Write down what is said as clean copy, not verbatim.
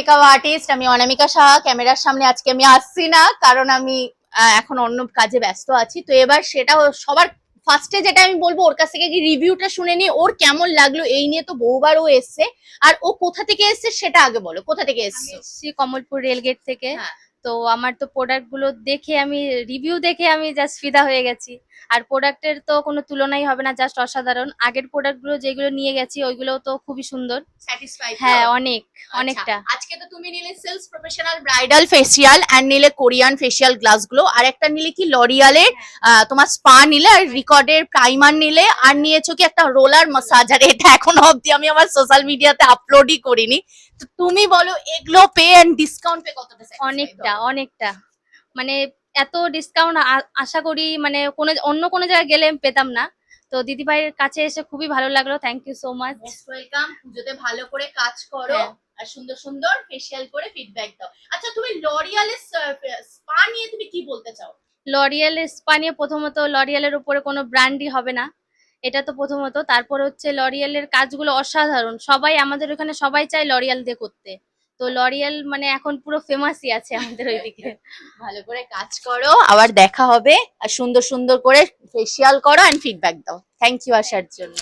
Makeup artist আমি অনামিকা সাহা। ক্যামেরার সামনে আজকে আমি আসছি না, কারণ আমি এখন অন্য কাজে ব্যস্ত আছি। তো এবার সেটা সবার ফার্স্টে যেটা আমি বলবো, ওর কাছ থেকে কি রিভিউটা শুনে নি, ওর কেমন লাগলো। এই নিয়ে তো বহুবার ও এসছে, আর ও কোথা থেকে এসছে সেটা আগে বলো, কোথা থেকে আমি এসছো? এসেছি কমলপুর রেলগেট থেকে। হ্যাঁ, তো আমার তো প্রোডাক্ট গুলো দেখে আমি রিভিউ দেখে আমি জাস্ট ফিদা হয়ে গেছি। আর প্রোডাক্টের তো কোনো তুলনাই হবে না, জাস্ট অসাধারণ। আগের প্রোডাক্ট গুলো যেগুলো নিয়ে গেছি ওইগুলো তো খুবই সুন্দর। স্যাটিসফাই তো? হ্যাঁ, অনেক আচ্ছা, অনেকটা। আজকে তো তুমি নিলে sales professional bridal facial, and নিলে কোরিয়ান ফেসিয়াল গ্লাস গুলো, আর একটা নিলে কি লরিয়ালের তোমার স্পা নিলে, আর রিকর্ডের প্রাইমার নিলে, আর নিয়েছো কি একটা রোলার মাসাজার। এটা এখনো অবধি আমি আমার সোশ্যাল মিডিয়াতে আপলোডই করিনি। তো তুমি বলো, এগুলো পে এন্ড ডিসকাউন্ট পে কতটা স্যাটিসফাইড অনেকটা অনেকটা মানে এত ডিসকাউন্ট আশা করি মানে কোনো অন্য কোনো জায়গায় গেলে আমি পেতাম না। তো দিদিভাইয়ের কাছে এসে খুবই ভালো লাগলো, thank you so much. Most welcome. পুজোতে ভালো করে কাজ করো, হ্যাঁ, আর সুন্দর সুন্দর ফেসিয়াল করে ফিডব্যাক দাও। আচ্ছা, তুমি লরিয়ালের স্পা নিয়ে তুমি কি বলতে চাও? লরিয়াল স্পা নিয়ে প্রথমত লরিয়ালের উপরে কোনো ব্র্যান্ডই হবে না, এটা তো প্রথমত। তারপর হচ্ছে লরিয়ালের কাজগুলো অসাধারণ, সবাই আমাদের ওখানে সবাই চায় লরিয়াল দিয়ে করতে। তো লরিয়াল মানে এখন পুরো ফেমাসই আছে আমাদের ওইদিকে। ভালো করে কাজ করো, আবার দেখা হবে। আর সুন্দর সুন্দর করে ফেসিয়াল করো এন্ড ফিডব্যাক দাও। থ্যাংক ইউ আসার জন্য।